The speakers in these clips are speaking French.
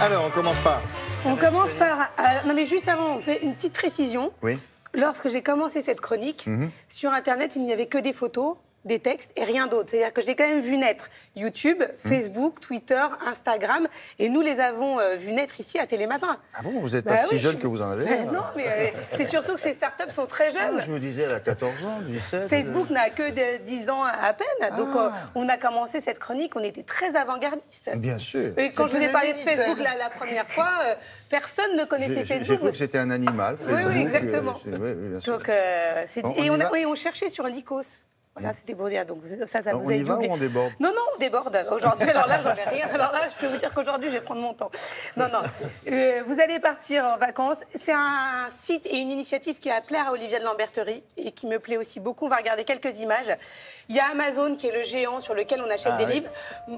Alors, on commence par... On commence par... non mais juste avant, on fait une petite précision. Oui. Lorsque j'ai commencé cette chronique, sur Internet, il n'y avait que des photos, des textes et rien d'autre. C'est-à-dire que j'ai quand même vu naître YouTube, Facebook, Twitter, Instagram, et nous les avons vus naître ici à Télématin. Ah bon, vous n'êtes pas si jeune que vous en avez Non, mais c'est surtout que ces startups sont très jeunes. Je me disais, elle a 14 ans, 17... Facebook n'a que 10 ans à peine. Donc, on a commencé cette chronique, on était très avant-gardistes. Bien sûr. Et quand je vous ai parlé de Facebook la première fois, personne ne connaissait Facebook. J'ai cru que c'était un animal, Facebook. Oui, exactement. Oui, bien sûr. Donc, on cherchait sur l'Icos. Voilà, c'était pour dire. Donc ça vous on y va ou on déborde? Non, on déborde. Aujourd'hui, alors là, j'en ai rien. Alors là, je peux vous dire qu'aujourd'hui, je vais prendre mon temps. Non. Vous allez partir en vacances. C'est un site et une initiative qui a plaire à Olivia de Lamberterie et qui me plaît aussi beaucoup. On va regarder quelques images. Il y a Amazon qui est le géant sur lequel on achète des livres.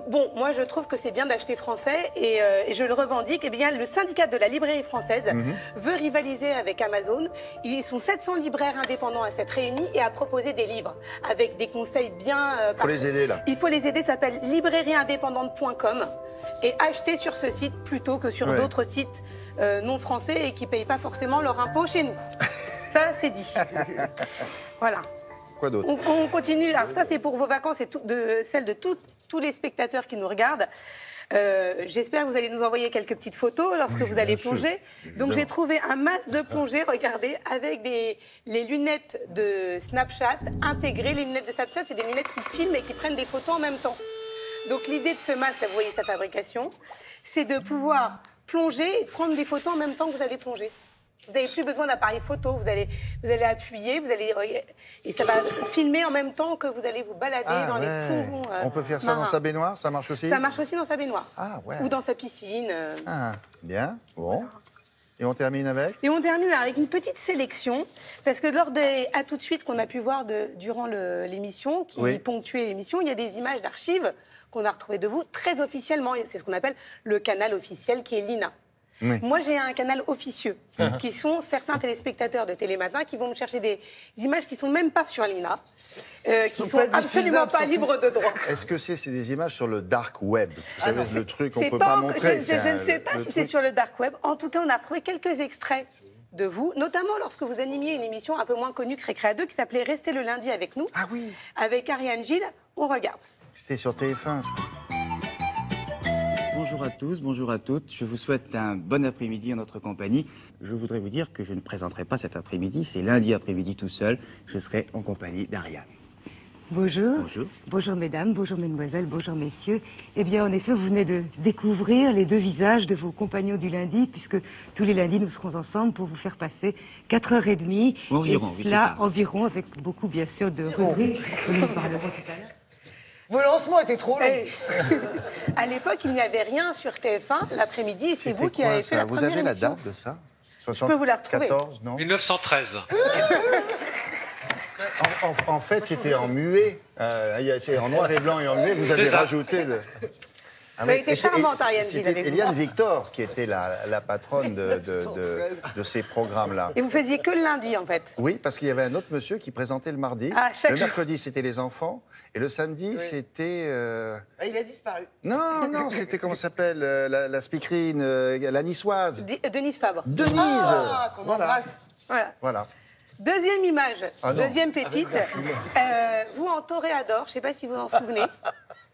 Bon, moi, je trouve que c'est bien d'acheter français et je le revendique. Eh bien, le syndicat de la librairie française veut rivaliser avec Amazon. Ils sont 700 libraires indépendants à s'être réunis et à proposer des livres avec des conseils bien... Il faut les aider, là. Il faut les aider, ça s'appelle librairieindépendante.com et acheter sur ce site plutôt que sur d'autres sites non français et qui ne payent pas forcément leur impôt chez nous. Ça, c'est dit. Voilà. Quoi d'autre? On continue. Alors ça, c'est pour vos vacances et celles de tous les spectateurs qui nous regardent. J'espère que vous allez nous envoyer quelques petites photos lorsque vous allez plonger. Donc j'ai trouvé un masque de plongée, regardez, avec les lunettes de Snapchat intégrées. Les lunettes de Snapchat, c'est des lunettes qui filment et qui prennent des photos en même temps. Donc l'idée de ce masque, là, vous voyez sa fabrication, c'est de pouvoir plonger et prendre des photos en même temps que vous allez plonger. Vous n'avez plus besoin d'appareil photo, vous allez appuyer, et ça va filmer en même temps que vous allez vous balader dans les fonds. On peut faire ça dans sa baignoire, ça marche aussi? Ça marche aussi dans sa baignoire. Ah, ouais. Ou dans sa piscine. Bien, bon. Et on termine avec? Et on termine avec une petite sélection, parce que lors des « À tout de suite » qu'on a pu voir durant l'émission, qui ponctuait l'émission, il y a des images d'archives qu'on a retrouvées de vous très officiellement. C'est ce qu'on appelle le canal officiel qui est l'INA. Oui. Moi, j'ai un canal officieux, qui sont certains téléspectateurs de Télématin qui vont me chercher des images qui ne sont même pas sur l'INA, qui ne sont absolument pas libres de droit. Est-ce que c'est des images sur le dark web? Vous savez, le truc qu'on ne peut pas montrer. Je ne sais pas si c'est sur le dark web. En tout cas, on a retrouvé quelques extraits de vous, notamment lorsque vous animiez une émission un peu moins connue que Récréa 2, qui s'appelait « Restez le lundi avec nous ». Ah oui. Avec Ariane Gilles. On regarde. C'était sur TF1. Bonjour à tous, bonjour à toutes. Je vous souhaite un bon après-midi en notre compagnie. Je voudrais vous dire que je ne présenterai pas cet après-midi, c'est lundi après-midi tout seul. Je serai en compagnie d'Ariane. Bonjour. Bonjour. Bonjour mesdames, bonjour mesdemoiselles, bonjour messieurs. Eh bien, en effet, vous venez de découvrir les deux visages de vos compagnons du lundi, puisque tous les lundis, nous serons ensemble pour vous faire passer 4h30. Environ, et cela, environ, avec beaucoup, bien sûr, de rubriques. Nous parlerons tout à l'heure. Vos lancements étaient trop longs. À l'époque, il n'y avait rien sur TF1 l'après-midi et c'est vous qui avez fait la première émission. Vous avez la date de ça? Je peux vous la retrouver. 14, non? 1913. En fait, c'était en muet. C'est en noir et blanc et en muet. Vous avez rajouté le... Elle était charmante, Ariane Gilles. C'était Eliane Victor qui était la patronne de ces programmes-là. Et vous faisiez que le lundi, en fait? Oui, parce qu'il y avait un autre monsieur qui présentait le mardi. Le mercredi, c'était les enfants. Et le samedi, c'était... Il a disparu. Non, c'était, comment ça s'appelle, la speakerine, la niçoise. Denise Fabre. Denise. Qu'on embrasse. Voilà. Deuxième image, deuxième pépite. Vous en toréador, je ne sais pas si vous en souvenez.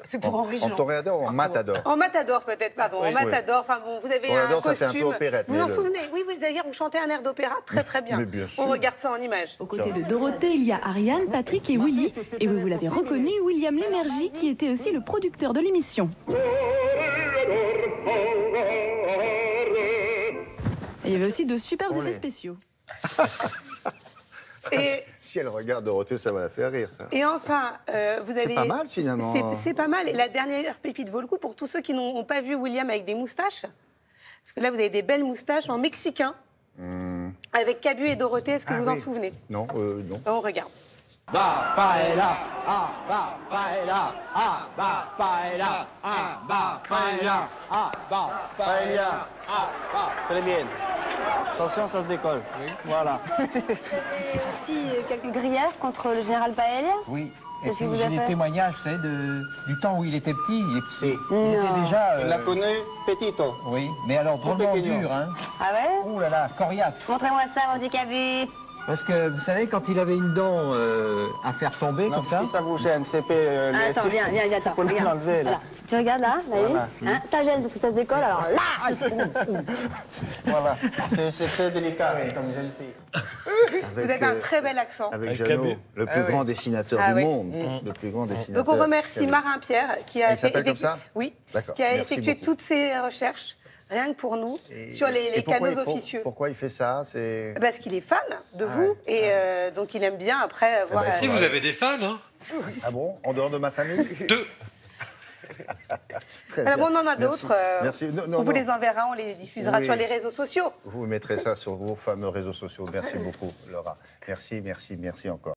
C'est pour Henri Jean. En toréador ou en matador? En matador peut-être, pardon. En matador, enfin bon, vous avez un costume. Ça fait un peu opérette. Vous en souvenez? Oui, d'ailleurs, vous chantez un air d'opéra très très bien. Mais bien sûr. On regarde ça en image. Aux côtés de Dorothée, il y a Ariane, Patrick et Willy. Et vous l'avez reconnu, William Lémergie, qui était aussi le producteur de l'émission. Et il y avait aussi de superbes effets spéciaux. Et si elle regarde Dorothée, ça va la faire rire, ça. Et enfin, vous avez... C'est pas mal, finalement. C'est pas mal. Et la dernière pépite vaut le coup pour tous ceux qui n'ont pas vu William avec des moustaches. Parce que là, vous avez des belles moustaches en mexicain. Avec Cabu et Dorothée, est-ce que vous en souvenez? Non, non. On regarde. Paella, paella, paella, paella, paella. Très bien. Attention, ça se décolle. Oui. Voilà. Vous avez aussi quelques griefs contre le général Paella? Oui, Et puis j'ai des témoignages, vous savez, du temps où il était petit. Il était déjà... Il l'a connu petito. Oui, mais alors drôlement dur, hein. Ah ouais? Ouh là là, coriace. Montrez-moi ça, mon handicapé. Parce que, vous savez, quand il avait une dent à faire tomber, comme ça... Si ça vous gêne, c'est attends, viens, attends, regarde. Voilà. Tu regardes là, Voilà. Hein, ça gêne parce que ça se décolle, alors là. Voilà, c'est très délicat comme jeune fille. Vous avez un très bel accent. Avec Jeannot, le plus grand dessinateur du monde. Le plus grand dessinateur. Donc on remercie Marin Pierre qui a s'appelle comme ça ? Oui, D'accord. qui a Merci effectué beaucoup. toutes ces recherches, rien que pour nous, sur les canaux officieux. Pourquoi il fait ça? Parce qu'il est fan de vous et donc il aime bien après voir... Si vous avez des fans, hein. Ah bon? En dehors de ma famille? 2. Alors bon, on en a d'autres. Merci. On vous les enverra, on les diffusera sur les réseaux sociaux. Vous mettrez ça sur vos fameux réseaux sociaux. Merci beaucoup, Laura. Merci encore.